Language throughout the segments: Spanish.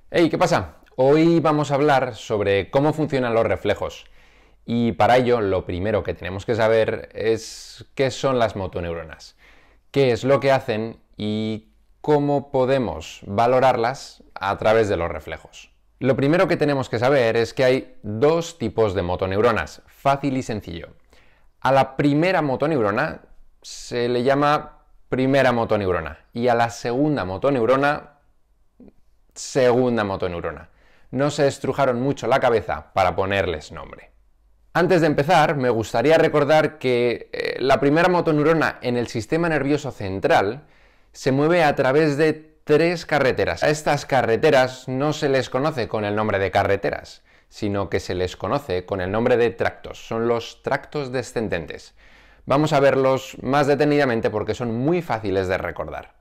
Hey, ¿qué pasa? Hoy vamos a hablar sobre cómo funcionan los reflejos. Y para ello, lo primero que tenemos que saber es qué son las motoneuronas, qué es lo que hacen y cómo podemos valorarlas a través de los reflejos. Lo primero que tenemos que saber es que hay dos tipos de motoneuronas, fácil y sencillo. A la primera motoneurona se le llama primera motoneurona y a la segunda motoneurona segunda motoneurona. No se estrujaron mucho la cabeza para ponerles nombre. Antes de empezar, me gustaría recordar que la primera motoneurona en el sistema nervioso central se mueve a través de tres carreteras. A estas carreteras no se les conoce con el nombre de carreteras, sino que se les conoce con el nombre de tractos. Son los tractos descendentes. Vamos a verlos más detenidamente porque son muy fáciles de recordar.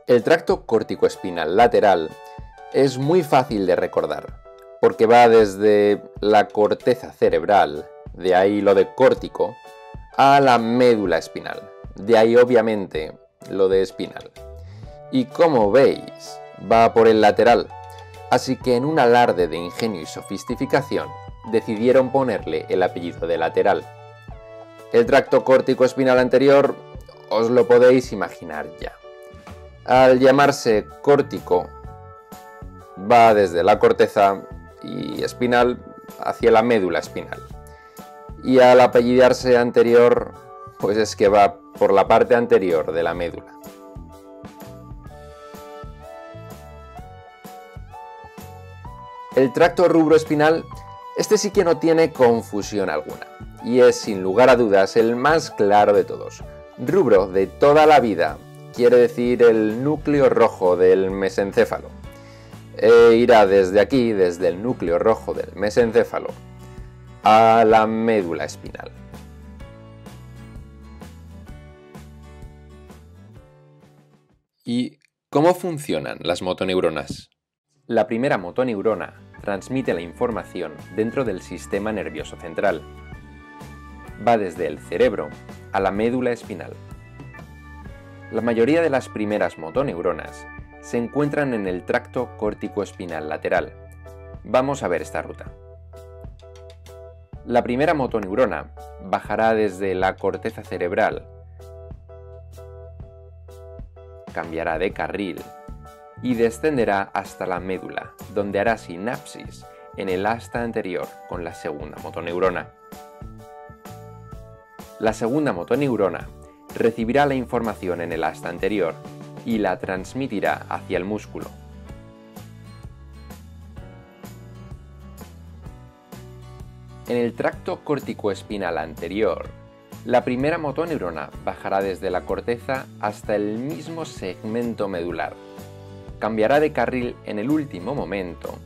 El tracto córtico-espinal lateral es muy fácil de recordar, porque va desde la corteza cerebral, de ahí lo de córtico, a la médula espinal, de ahí obviamente lo de espinal. Y como veis, va por el lateral, así que en un alarde de ingenio y sofisticación decidieron ponerle el apellido de lateral. El tracto córtico-espinal anterior os lo podéis imaginar ya. Al llamarse córtico, va desde la corteza y espinal hacia la médula espinal. Y al apellidarse anterior, pues es que va por la parte anterior de la médula. El tracto rubroespinal, este sí que no tiene confusión alguna, y es sin lugar a dudas el más claro de todos. Rubro de toda la vida quiere decir el núcleo rojo del mesencéfalo. Irá desde aquí, desde el núcleo rojo del mesencéfalo, a la médula espinal. ¿Y cómo funcionan las motoneuronas? La primera motoneurona transmite la información dentro del sistema nervioso central. Va desde el cerebro a la médula espinal. La mayoría de las primeras motoneuronas se encuentran en el tracto córtico-espinal lateral. Vamos a ver esta ruta. La primera motoneurona bajará desde la corteza cerebral, cambiará de carril y descenderá hasta la médula, donde hará sinapsis en el asta anterior con la segunda motoneurona. La segunda motoneurona recibirá la información en el asta anterior y la transmitirá hacia el músculo. En el tracto córtico-espinal anterior, la primera motoneurona bajará desde la corteza hasta el mismo segmento medular. Cambiará de carril en el último momento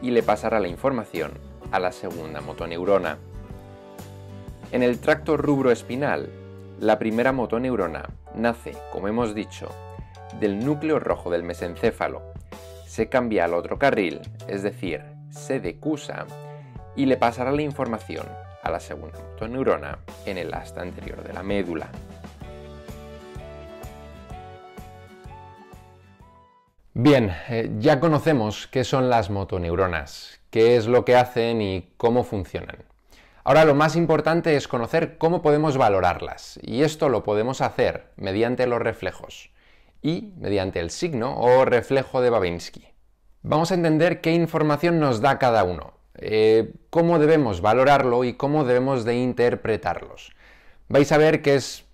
y le pasará la información a la segunda motoneurona. En el tracto rubroespinal, la primera motoneurona nace, como hemos dicho, del núcleo rojo del mesencéfalo, se cambia al otro carril, es decir, se decusa, y le pasará la información a la segunda motoneurona en el asta anterior de la médula. Bien, ya conocemos qué son las motoneuronas, qué es lo que hacen y cómo funcionan. Ahora lo más importante es conocer cómo podemos valorarlas, y esto lo podemos hacer mediante los reflejos y mediante el signo o reflejo de Babinski. Vamos a entender qué información nos da cada uno, cómo debemos valorarlo y cómo debemos de interpretarlos. Vais a ver que es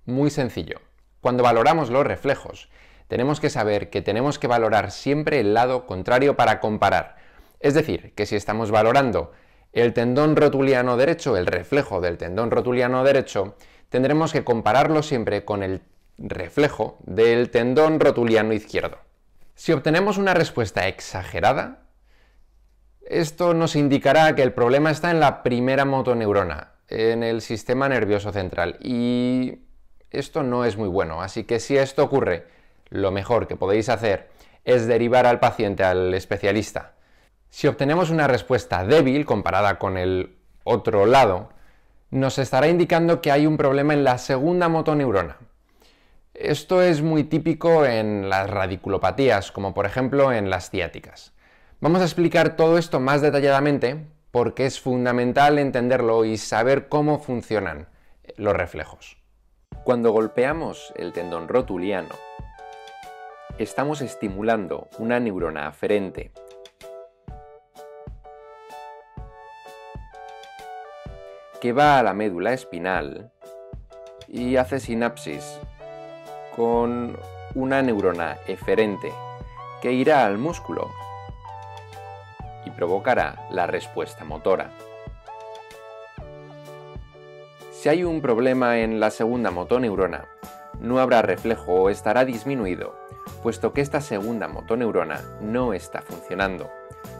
muy sencillo. Cuando valoramos los reflejos, tenemos que saber que tenemos que valorar siempre el lado contrario para comparar. Es decir, que si estamos valorando el tendón rotuliano derecho, el reflejo del tendón rotuliano derecho, tendremos que compararlo siempre con el reflejo del tendón rotuliano izquierdo. Si obtenemos una respuesta exagerada, esto nos indicará que el problema está en la primera motoneurona, en el sistema nervioso central, y esto no es muy bueno, así que si esto ocurre, lo mejor que podéis hacer es derivar al paciente al especialista. Si obtenemos una respuesta débil comparada con el otro lado, nos estará indicando que hay un problema en la segunda motoneurona. Esto es muy típico en las radiculopatías, como por ejemplo en las ciáticas. Vamos a explicar todo esto más detalladamente porque es fundamental entenderlo y saber cómo funcionan los reflejos. Cuando golpeamos el tendón rotuliano, estamos estimulando una neurona aferente que va a la médula espinal y hace sinapsis con una neurona eferente que irá al músculo y provocará la respuesta motora. Si hay un problema en la segunda motoneurona, no habrá reflejo o estará disminuido, puesto que esta segunda motoneurona no está funcionando.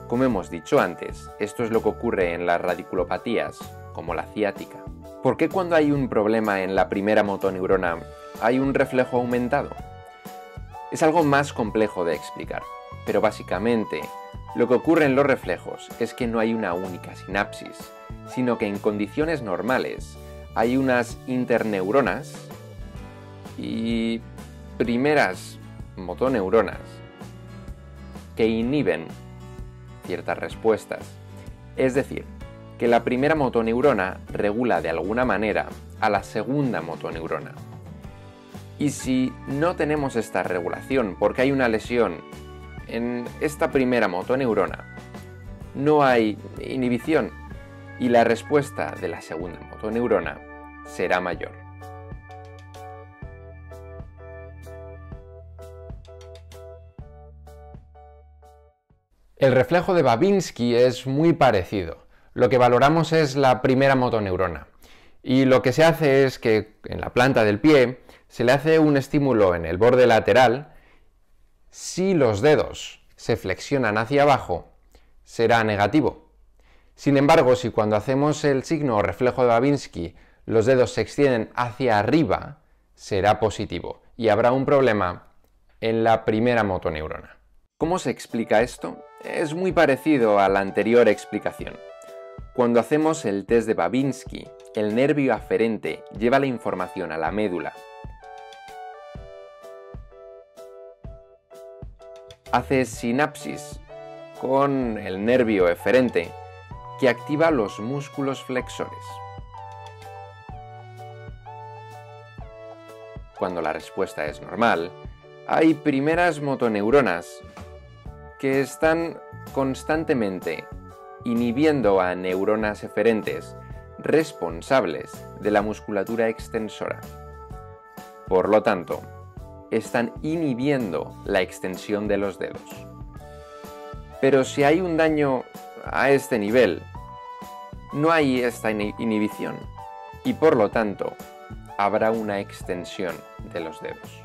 Como hemos dicho antes, esto es lo que ocurre en las radiculopatías, como la ciática. ¿Por qué cuando hay un problema en la primera motoneurona hay un reflejo aumentado? Es algo más complejo de explicar, pero básicamente lo que ocurre en los reflejos es que no hay una única sinapsis, sino que en condiciones normales hay unas interneuronas y primeras motoneuronas que inhiben ciertas respuestas. Es decir, que la primera motoneurona regula de alguna manera a la segunda motoneurona. Y si no tenemos esta regulación porque hay una lesión en esta primera motoneurona, no hay inhibición y la respuesta de la segunda motoneurona será mayor. El reflejo de Babinski es muy parecido. Lo que valoramos es la primera motoneurona. Y lo que se hace es que en la planta del pie se le hace un estímulo en el borde lateral. Si los dedos se flexionan hacia abajo, será negativo. Sin embargo, si cuando hacemos el signo o reflejo de Babinski los dedos se extienden hacia arriba, será positivo y habrá un problema en la primera motoneurona. ¿Cómo se explica esto? Es muy parecido a la anterior explicación. Cuando hacemos el test de Babinski, el nervio aferente lleva la información a la médula. Hace sinapsis con el nervio eferente que activa los músculos flexores. Cuando la respuesta es normal, hay primeras motoneuronas que están constantemente inhibiendo a neuronas eferentes responsables de la musculatura extensora. Por lo tanto, están inhibiendo la extensión de los dedos. Pero si hay un daño a este nivel, no hay esta inhibición y por lo tanto habrá una extensión de los dedos.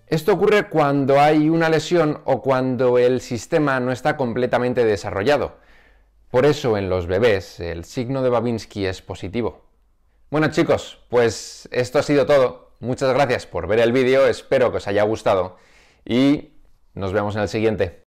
Esto ocurre cuando hay una lesión o cuando el sistema no está completamente desarrollado. Por eso en los bebés el signo de Babinski es positivo. Bueno chicos, pues esto ha sido todo. Muchas gracias por ver el vídeo, espero que os haya gustado y nos vemos en el siguiente.